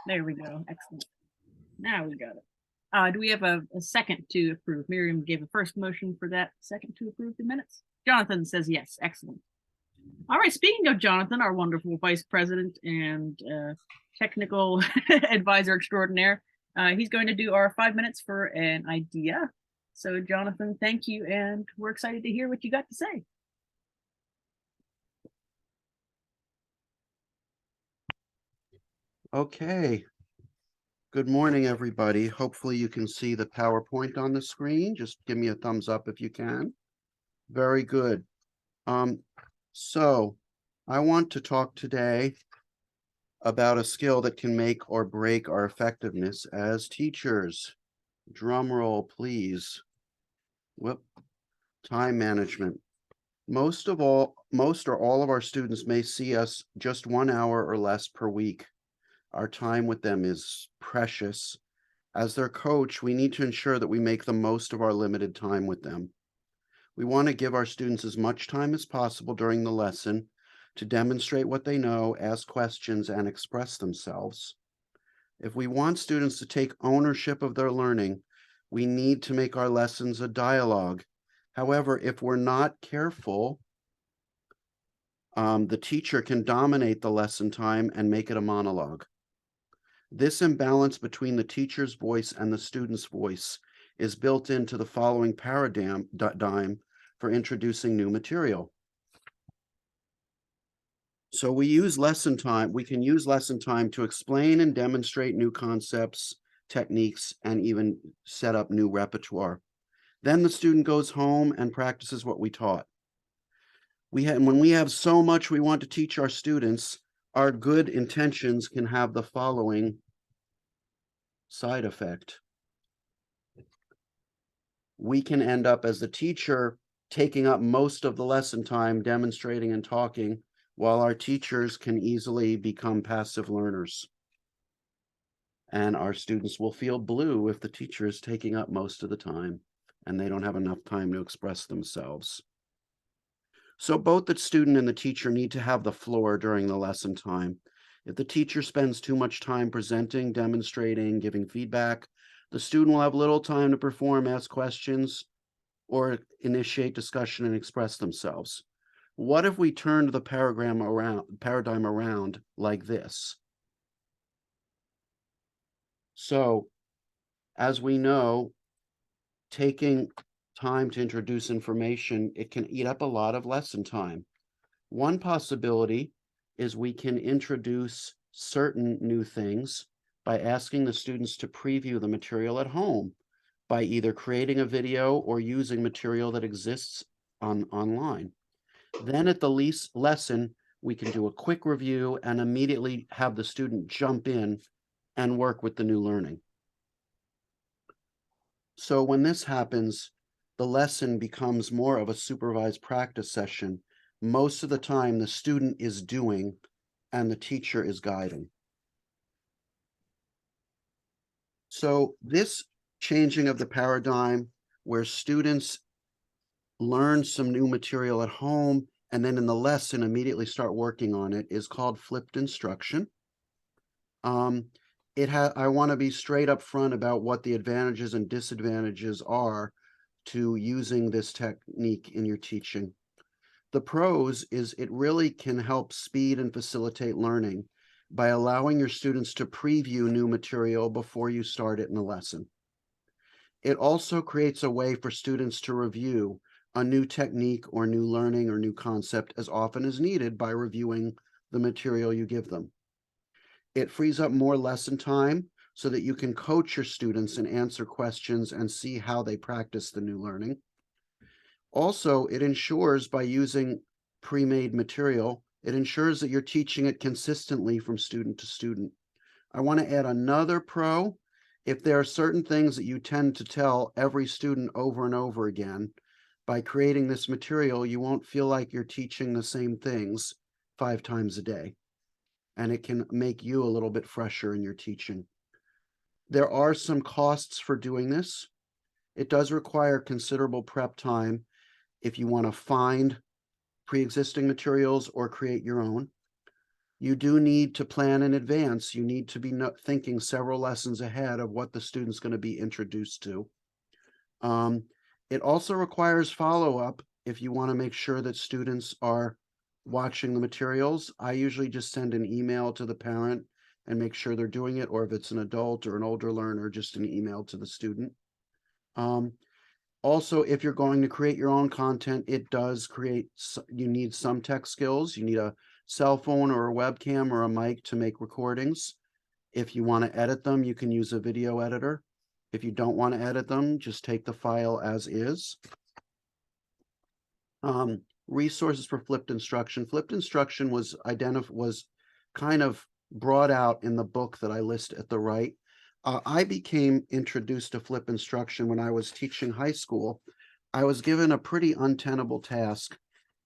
There we go. Excellent. Now we got it. Do we have a second to approve? Miriam gave a first motion for that. Second to approve the minutes. Jonathan says yes. Excellent. All right. Speaking of Jonathan, our wonderful vice president and technical advisor extraordinaire, he's going to do our 5 minutes for an idea. So, Jonathan, thank you, and we're excited to hear what you got to say. Okay. Good morning, everybody. Hopefully you can see the PowerPoint on the screen. Just give me a thumbs up if you can. Very good. So I want to talk today about a skill that can make or break our effectiveness as teachers. Drum roll, please. Whoop. Time management. Most or all of our students may see us just 1 hour or less per week. Our time with them is precious. As their coach, we need to ensure that we make the most of our limited time with them. We want to give our students as much time as possible during the lesson to demonstrate what they know, ask questions, and express themselves. If we want students to take ownership of their learning, we need to make our lessons a dialogue. However, if we're not careful, the teacher can dominate the lesson time and make it a monologue. This imbalance between the teacher's voice and the student's voice is built into the following paradigm for introducing new material. So we can use lesson time to explain and demonstrate new concepts, techniques, and even set up new repertoire. Then the student goes home and practices what we taught. When we have so much we want to teach our students, our good intentions can have the following side effect. We can end up as the teacher taking up most of the lesson time demonstrating and talking, while our teachers can easily become passive learners. And our students will feel blue if the teacher is taking up most of the time and they don't have enough time to express themselves. So both the student and the teacher need to have the floor during the lesson time. If the teacher spends too much time presenting, demonstrating, giving feedback, the student will have little time to perform, ask questions, or initiate discussion and express themselves. What if we turned the paradigm around like this? So, as we know, taking time to introduce information, it can eat up a lot of lesson time. One possibility is we can introduce certain new things by asking the students to preview the material at home by either creating a video or using material that exists online. Then at the lesson, we can do a quick review and immediately have the student jump in and work with the new learning. So when this happens, the lesson becomes more of a supervised practice session. Most of the time, the student is doing and the teacher is guiding. So this changing of the paradigm where students learn some new material at home and then in the lesson immediately start working on it is called flipped instruction. I want to be straight up front about what the advantages and disadvantages are to using this technique in your teaching. The pros is it really can help speed and facilitate learning by allowing your students to preview new material before you start it in the lesson. It also creates a way for students to review a new technique or new learning or new concept as often as needed by reviewing the material you give them. It frees up more lesson time so that you can coach your students and answer questions and see how they practice the new learning. Also, it ensures by using pre-made material, it ensures that you're teaching it consistently from student to student. I want to add another pro. If there are certain things that you tend to tell every student over and over again, by creating this material, you won't feel like you're teaching the same things 5 times a day. And it can make you a little bit fresher in your teaching. There are some costs for doing this. It does require considerable prep time if you want to find pre-existing materials or create your own. you do need to plan in advance. You need to be thinking several lessons ahead of what the student's going to be introduced to. It also requires follow-up if you want to make sure that students are watching the materials. I usually just send an email to the parent and make sure they're doing it, or if it's an adult or an older learner, just an email to the student. Also, if you're going to create your own content, it does create, you need some tech skills. You need a cell phone or a webcam or a mic to make recordings. If you want to edit them, you can use a video editor. If you don't want to edit them, just take the file as is. Resources for flipped instruction. Flipped instruction was kind of brought out in the book that I list at the right. I became introduced to flip instruction when I was teaching high school. I was given a pretty untenable task.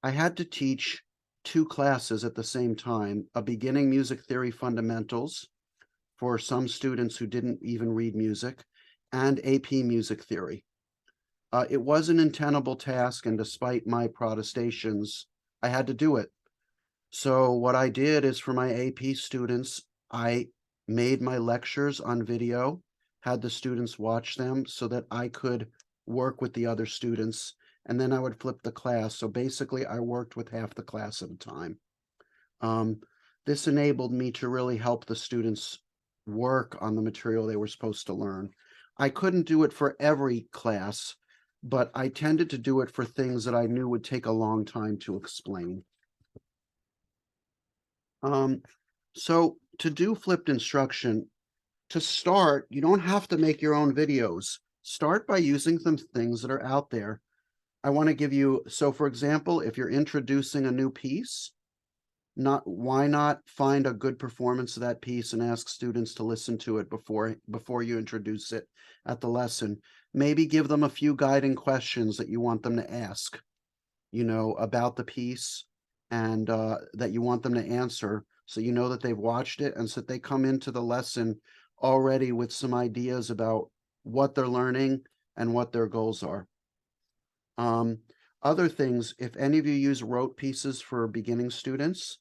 I had to teach 2 classes at the same time, a beginning music theory fundamentals for some students who didn't even read music, and AP music theory. It was an untenable task, and despite my protestations, I had to do it. So what I did is, for my AP students, I made my lectures on video, had the students watch them so that I could work with the other students, and then I would flip the class. So basically, I worked with half the class at a time. This enabled me to really help the students work on the material they were supposed to learn. I couldn't do it for every class, but I tended to do it for things that I knew would take a long time to explain. So to do flipped instruction, to start, you don't have to make your own videos. Start by using some things that are out there. I want to give you, so for example, if you're introducing a new piece, why not find a good performance of that piece and ask students to listen to it before you introduce it at the lesson. Maybe give them a few guiding questions that you want them to ask, about the piece, and that you want them to answer, so you know that they've watched it, and so that they come into the lesson already with some ideas about what they're learning and what their goals are. Other things, if any of you use rote pieces for beginning students,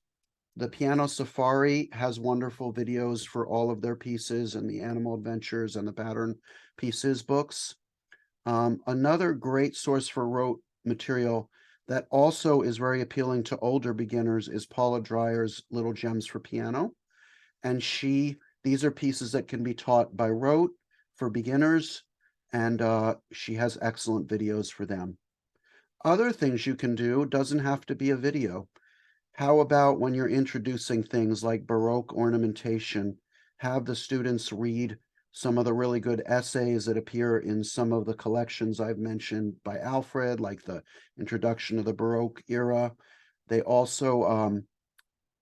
the Piano Safari has wonderful videos for all of their pieces, and the Animal Adventures and the Pattern Pieces books. Another great source for rote material that also is very appealing to older beginners is Paula Dreyer's Little Gems for Piano. And these are pieces that can be taught by rote for beginners, and she has excellent videos for them. Other things you can do, doesn't have to be a video. How about when you're introducing things like Baroque ornamentation, have the students read some of the really good essays that appear in some of the collections I've mentioned by Alfred, like the Introduction to the Baroque Era. They also,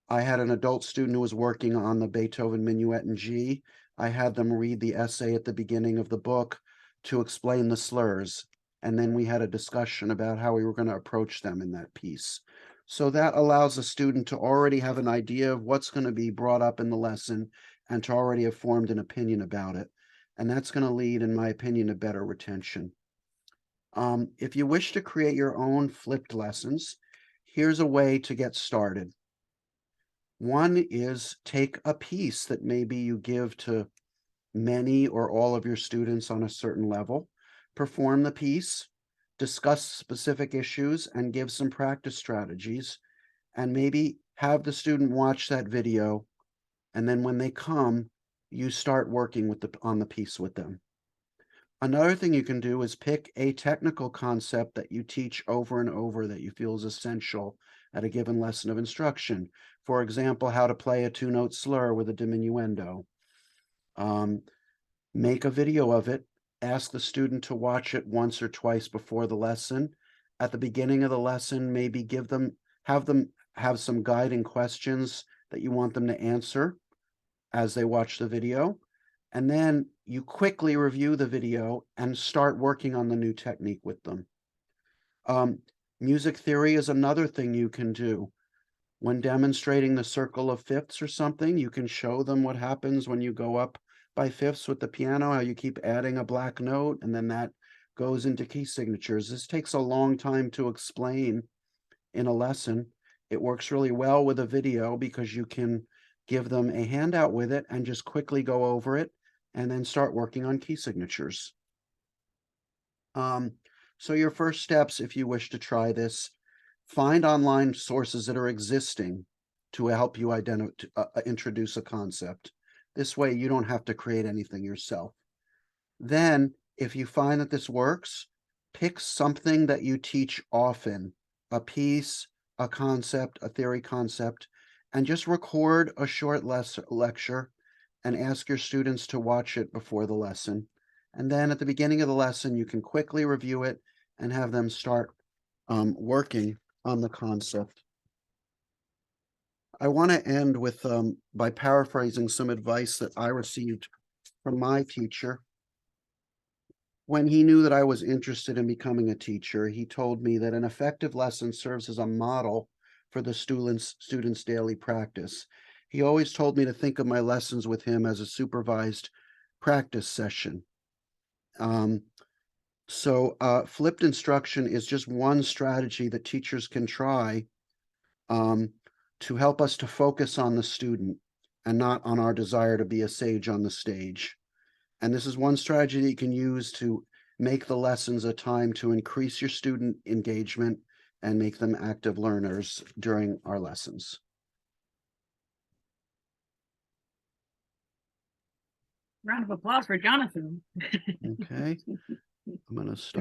I had an adult student who was working on the Beethoven Minuet in G. I had them read the essay at the beginning of the book to explain the slurs. And then we had a discussion about how we were going to approach them in that piece. So that allows a student to already have an idea of what's going to be brought up in the lesson and to already have formed an opinion about it. And that's going to lead, in my opinion, to better retention. If you wish to create your own flipped lessons, here's a way to get started. One is take a piece that maybe you give to many or all of your students on a certain level, perform the piece, discuss specific issues, and give some practice strategies, and maybe have the student watch that video, and then when they come, you start working on the piece with them. Another thing you can do is pick a technical concept that you teach over and over that you feel is essential at a given lesson of instruction. For example, how to play a 2-note slur with a diminuendo. Make a video of it. Ask the student to watch it once or twice before the lesson. At the beginning of the lesson, maybe have them have some guiding questions that you want them to answer as they watch the video. And then you quickly review the video and start working on the new technique with them. Music theory is another thing you can do. When demonstrating the circle of fifths or something, you can show them what happens when you go up by fifths with the piano, how you keep adding a black note, and then that goes into key signatures. This takes a long time to explain in a lesson. It works really well with a video because you can give them a handout with it and just quickly go over it and then start working on key signatures. So your first steps, if you wish to try this, find online sources that are existing to help you introduce a concept. This way you don't have to create anything yourself. Then, if you find that this works, pick something that you teach often, a piece, a concept, a theory concept, and just record a short lecture and ask your students to watch it before the lesson. And then at the beginning of the lesson, you can quickly review it and have them start working on the concept. I want to end with by paraphrasing some advice that I received from my teacher. When he knew that I was interested in becoming a teacher, he told me that an effective lesson serves as a model for the students' daily practice. He always told me to think of my lessons with him as a supervised practice session. Flipped instruction is just one strategy that teachers can try to help us to focus on the student and not on our desire to be a sage on the stage. And this is one strategy that you can use to make the lessons a time to increase your student engagement and make them active learners during our lessons. Round of applause for Jonathan. Okay, I'm going to stop.